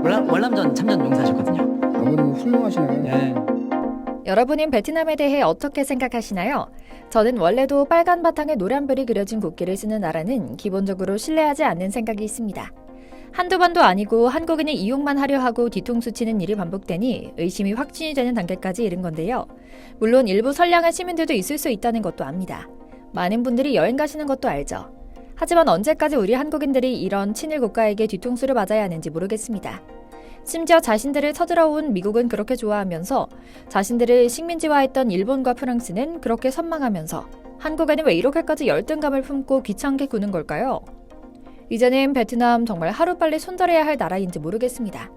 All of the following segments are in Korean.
월남전 참전 용사셨거든요. 아버님 훌륭하시네. 네. 여러분은 베트남에 대해 어떻게 생각하시나요? 저는 원래도 빨간 바탕에 노란별이 그려진 국기를 쓰는 나라는 기본적으로 신뢰하지 않는 생각이 있습니다. 한두 번도 아니고 한국인을 이용만 하려 하고 뒤통수 치는 일이 반복되니 의심이 확신이 되는 단계까지 이른 건데요. 물론 일부 선량한 시민들도 있을 수 있다는 것도 압니다. 많은 분들이 여행 가시는 것도 알죠. 하지만 언제까지 우리 한국인들이 이런 친일 국가에게 뒤통수를 맞아야 하는지 모르겠습니다. 심지어 자신들을 쳐들어온 미국은 그렇게 좋아하면서 자신들을 식민지화했던 일본과 프랑스는 그렇게 선망하면서 한국에는 왜 이렇게까지 열등감을 품고 귀찮게 구는 걸까요? 이제는 베트남 정말 하루빨리 손절해야 할 나라인지 모르겠습니다.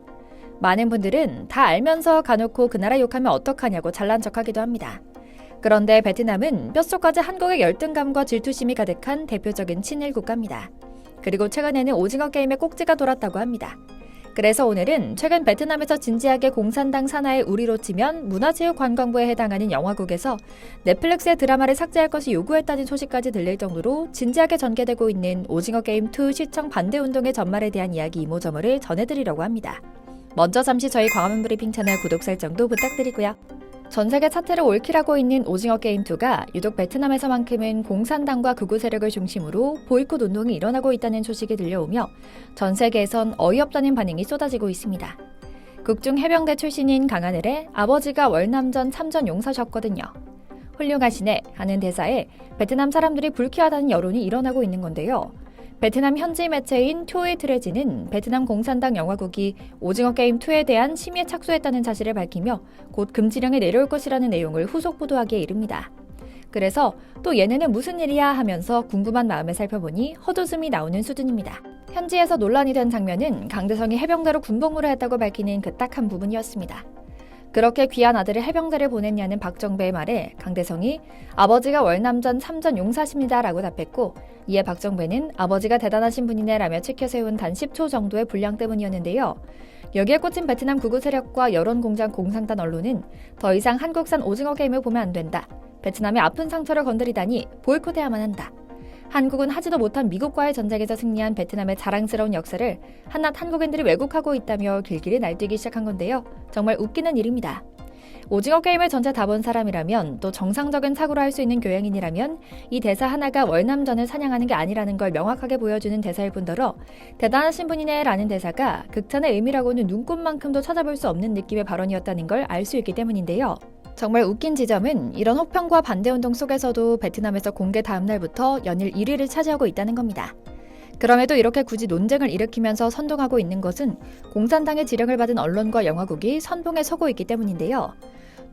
많은 분들은 다 알면서 가놓고 그 나라 욕하면 어떡하냐고 잘난 척하기도 합니다. 그런데 베트남은 뼛속까지 한국의 열등감과 질투심이 가득한 대표적인 친일 국가입니다. 그리고 최근에는 오징어 게임에 꼭지가 돌았다고 합니다. 그래서 오늘은 최근 베트남에서 진지하게 공산당 산하의 우리로 치면 문화체육관광부에 해당하는 영화국에서 넷플릭스의 드라마를 삭제할 것을 요구했다는 소식까지 들릴 정도로 진지하게 전개되고 있는 오징어 게임 2 시청 반대 운동의 전말에 대한 이야기 이모저모를 전해드리려고 합니다. 먼저 잠시 저희 광화문 브리핑 채널 구독 설정도 부탁드리고요. 전 세계 차트를 올킬하고 있는 오징어 게임 2가 유독 베트남에서만큼은 공산당과 극우 세력을 중심으로 보이콧 운동이 일어나고 있다는 소식이 들려오며 전 세계에선 어이없다는 반응이 쏟아지고 있습니다. 국중 해병대 출신인 강하늘의 아버지가 월남전 참전 용사셨거든요. 훌륭하시네 하는 대사에 베트남 사람들이 불쾌하다는 여론이 일어나고 있는 건데요. 베트남 현지 매체인 토이 트레지는 베트남 공산당 영화국이 오징어 게임 2에 대한 심의에 착수했다는 사실을 밝히며 곧 금지령이 내려올 것이라는 내용을 후속 보도하기에 이릅니다. 그래서 또 얘네는 무슨 일이야 하면서 궁금한 마음에 살펴보니 헛웃음이 나오는 수준입니다. 현지에서 논란이 된 장면은 강대성이 해병대로 군복무를 했다고 밝히는 그 딱 한 부분이었습니다. 그렇게 귀한 아들을 해병대를 보냈냐는 박정배의 말에 강대성이 아버지가 월남전 참전 용사십니다 라고 답했고 이에 박정배는 아버지가 대단하신 분이네 라며 치켜세운 단 10초 정도의 분량 때문이었는데요. 여기에 꽂힌 베트남 극우 세력과 여론공장 공산당 언론은 더 이상 한국산 오징어 게임을 보면 안 된다. 베트남의 아픈 상처를 건드리다니 보이콧해야만 한다. 한국은 하지도 못한 미국과의 전쟁에서 승리한 베트남의 자랑스러운 역사를 한낱 한국인들이 왜곡하고 있다며 길길이 날뛰기 시작한 건데요. 정말 웃기는 일입니다. 오징어 게임을 전체 다 본 사람이라면 또 정상적인 사고를 할 수 있는 교양인이라면 이 대사 하나가 월남전을 사냥하는 게 아니라는 걸 명확하게 보여주는 대사일 뿐더러 대단하신 분이네 라는 대사가 극찬의 의미라고는 눈꼽만큼도 찾아볼 수 없는 느낌의 발언이었다는 걸 알 수 있기 때문인데요. 정말 웃긴 지점은 이런 혹평과 반대운동 속에서도 베트남에서 공개 다음 날부터 연일 1위를 차지하고 있다는 겁니다. 그럼에도 이렇게 굳이 논쟁을 일으키면서 선동하고 있는 것은 공산당의 지령을 받은 언론과 영화국이 선봉에 서고 있기 때문인데요.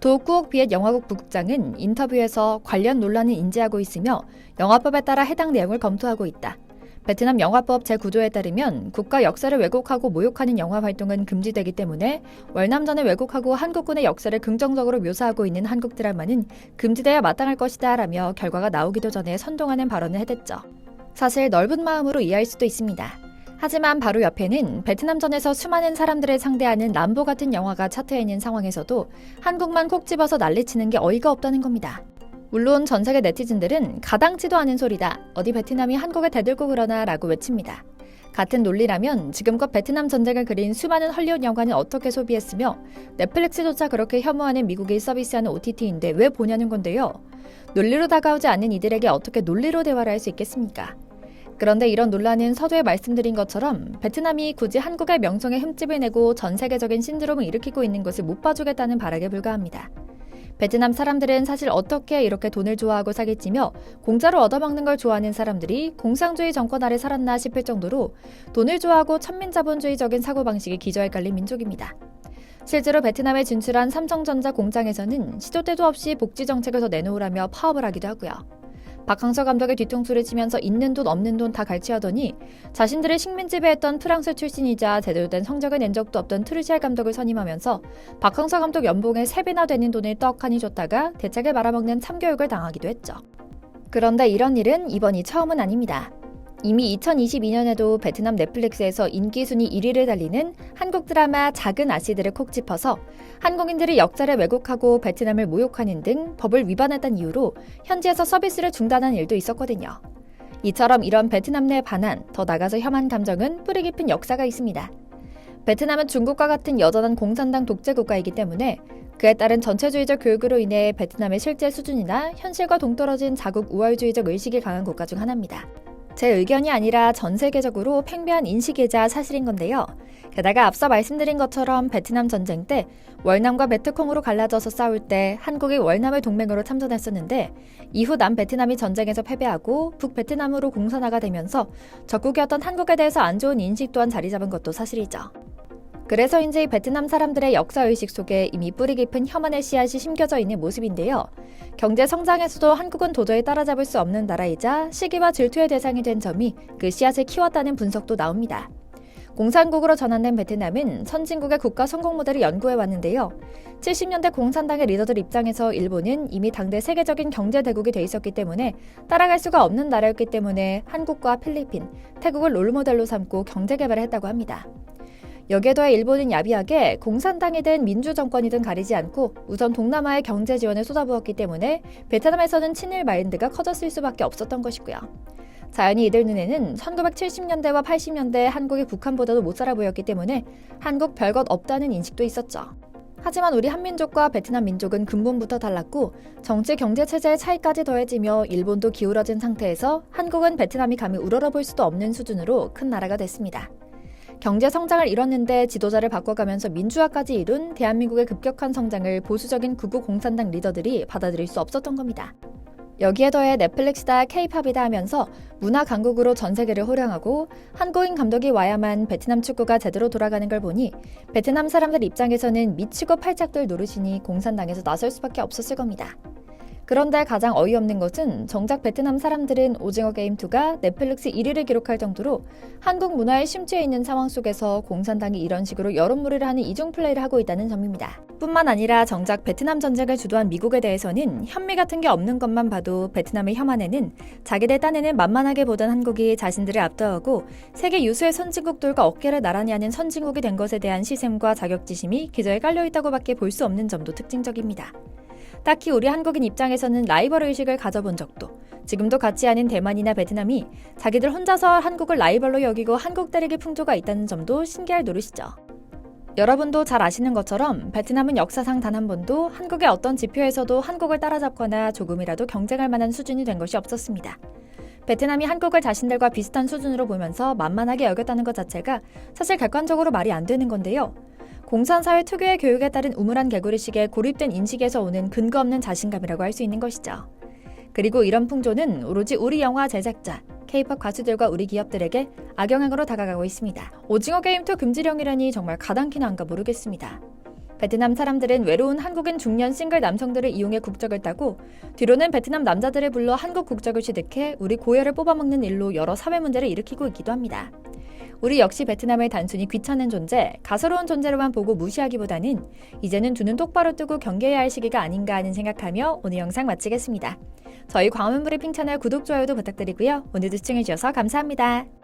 도쿠옥 비엣 영화국 부국장은 인터뷰에서 관련 논란을 인지하고 있으며 영화법에 따라 해당 내용을 검토하고 있다. 베트남 영화법 제9조에 따르면 국가 역사를 왜곡하고 모욕하는 영화 활동은 금지되기 때문에 월남전을 왜곡하고 한국군의 역사를 긍정적으로 묘사하고 있는 한국 드라마는 금지돼야 마땅할 것이다 라며 결과가 나오기도 전에 선동하는 발언을 해댔죠. 사실 넓은 마음으로 이해할 수도 있습니다. 하지만 바로 옆에는 베트남전에서 수많은 사람들을 상대하는 람보 같은 영화가 차트에 있는 상황에서도 한국만 콕 집어서 난리치는 게 어이가 없다는 겁니다. 물론 전 세계 네티즌들은 가당치도 않은 소리다. 어디 베트남이 한국에 대들고 그러나 라고 외칩니다. 같은 논리라면 지금껏 베트남 전쟁을 그린 수많은 헐리우드 영화는 어떻게 소비했으며 넷플릭스조차 그렇게 혐오하는 미국이 서비스하는 OTT인데 왜 보냐는 건데요. 논리로 다가오지 않는 이들에게 어떻게 논리로 대화를 할 수 있겠습니까? 그런데 이런 논란은 서두에 말씀드린 것처럼 베트남이 굳이 한국의 명성에 흠집을 내고 전 세계적인 신드롬을 일으키고 있는 것을 못 봐주겠다는 발악에 불과합니다. 베트남 사람들은 사실 어떻게 이렇게 돈을 좋아하고 사기치며 공짜로 얻어먹는 걸 좋아하는 사람들이 공상주의 정권 아래 살았나 싶을 정도로 돈을 좋아하고 천민자본주의적인 사고방식이 기저에 깔린 민족입니다. 실제로 베트남에 진출한 삼성전자 공장에서는 시도 때도 없이 복지 정책을 더 내놓으라며 파업을 하기도 하고요. 박항서 감독의 뒤통수를 치면서 있는 돈 없는 돈 다 갈취하더니 자신들의 식민 지배했던 프랑스 출신이자 제대로 된 성적을 낸 적도 없던 트루시알 감독을 선임하면서 박항서 감독 연봉의 3배나 되는 돈을 떡하니 줬다가 대책을 말아먹는 참교육을 당하기도 했죠. 그런데 이런 일은 이번이 처음은 아닙니다. 이미 2022년에도 베트남 넷플릭스에서 인기 순위 1위를 달리는 한국 드라마 작은 아씨들을 콕 짚어서 한국인들이 역사를 왜곡하고 베트남을 모욕하는 등 법을 위반했다는 이유로 현지에서 서비스를 중단한 일도 있었거든요. 이처럼 이런 베트남 내 반한, 더 나가서 혐한 감정은 뿌리 깊은 역사가 있습니다. 베트남은 중국과 같은 여전한 공산당 독재 국가이기 때문에 그에 따른 전체주의적 교육으로 인해 베트남의 실제 수준이나 현실과 동떨어진 자국 우월주의적 의식이 강한 국가 중 하나입니다. 제 의견이 아니라 전 세계적으로 팽배한 인식이자 사실인 건데요. 게다가 앞서 말씀드린 것처럼 베트남 전쟁 때 월남과 베트콩으로 갈라져서 싸울 때 한국이 월남의 동맹으로 참전했었는데 이후 남베트남이 전쟁에서 패배하고 북베트남으로 공산화가 되면서 적국이었던 한국에 대해서 안 좋은 인식 또한 자리 잡은 것도 사실이죠. 그래서인지 베트남 사람들의 역사의식 속에 이미 뿌리 깊은 혐한의 씨앗이 심겨져 있는 모습인데요. 경제 성장에서도 한국은 도저히 따라잡을 수 없는 나라이자 시기와 질투의 대상이 된 점이 그 씨앗을 키웠다는 분석도 나옵니다. 공산국으로 전환된 베트남은 선진국의 국가 성공 모델을 연구해 왔는데요. 70년대 공산당의 리더들 입장에서 일본은 이미 당대 세계적인 경제 대국이 돼 있었기 때문에 따라갈 수가 없는 나라였기 때문에 한국과 필리핀, 태국을 롤모델로 삼고 경제 개발을 했다고 합니다. 여기에 더해 일본은 야비하게 공산당이든 민주정권이든 가리지 않고 우선 동남아의 경제 지원을 쏟아부었기 때문에 베트남에서는 친일 마인드가 커졌을 수밖에 없었던 것이고요. 자연히 이들 눈에는 1970년대와 80년대 한국이 북한보다도 못 살아 보였기 때문에 한국 별것 없다는 인식도 있었죠. 하지만 우리 한민족과 베트남 민족은 근본부터 달랐고 정치 경제 체제의 차이까지 더해지며 일본도 기울어진 상태에서 한국은 베트남이 감히 우러러볼 수도 없는 수준으로 큰 나라가 됐습니다. 경제 성장을 이뤘는데 지도자를 바꿔가면서 민주화까지 이룬 대한민국의 급격한 성장을 보수적인 극우 공산당 리더들이 받아들일 수 없었던 겁니다. 여기에 더해 넷플릭스다 K-팝이다 하면서 문화 강국으로 전 세계를 호령하고 한국인 감독이 와야만 베트남 축구가 제대로 돌아가는 걸 보니 베트남 사람들 입장에서는 미치고 팔짝들 노릇이니 공산당에서 나설 수밖에 없었을 겁니다. 그런데 가장 어이없는 것은 정작 베트남 사람들은 오징어 게임2가 넷플릭스 1위를 기록할 정도로 한국 문화에 심취해 있는 상황 속에서 공산당이 이런 식으로 여론몰이를 하는 이중 플레이를 하고 있다는 점입니다. 뿐만 아니라 정작 베트남 전쟁을 주도한 미국에 대해서는 현미 같은 게 없는 것만 봐도 베트남의 혐한에는 자기들 딴에는 만만하게 보던 한국이 자신들을 압도하고 세계 유수의 선진국들과 어깨를 나란히 하는 선진국이 된 것에 대한 시샘과 자격지심이 기저에 깔려있다고밖에 볼 수 없는 점도 특징적입니다. 딱히 우리 한국인 입장에서는 라이벌 의식을 가져본 적도 지금도 같지 않은 대만이나 베트남이 자기들 혼자서 한국을 라이벌로 여기고 한국 때리기 풍조가 있다는 점도 신기할 노릇이죠. 여러분도 잘 아시는 것처럼 베트남은 역사상 단 한 번도 한국의 어떤 지표에서도 한국을 따라잡거나 조금이라도 경쟁할 만한 수준이 된 것이 없었습니다. 베트남이 한국을 자신들과 비슷한 수준으로 보면서 만만하게 여겼다는 것 자체가 사실 객관적으로 말이 안 되는 건데요. 공산사회 특유의 교육에 따른 우물한 개구리식의 고립된 인식에서 오는 근거 없는 자신감이라고 할 수 있는 것이죠. 그리고 이런 풍조는 오로지 우리 영화 제작자, K-팝 가수들과 우리 기업들에게 악영향으로 다가가고 있습니다. 오징어 게임2 금지령이라니 정말 가당키나 한가 모르겠습니다. 베트남 사람들은 외로운 한국인 중년 싱글 남성들을 이용해 국적을 따고 뒤로는 베트남 남자들을 불러 한국 국적을 취득해 우리 고열을 뽑아먹는 일로 여러 사회 문제를 일으키고 있기도 합니다. 우리 역시 베트남을 단순히 귀찮은 존재, 가소로운 존재로만 보고 무시하기보다는 이제는 두 눈 똑바로 뜨고 경계해야 할 시기가 아닌가 하는 생각하며 오늘 영상 마치겠습니다. 저희 광화문 브리핑 채널 구독, 좋아요도 부탁드리고요. 오늘도 시청해주셔서 감사합니다.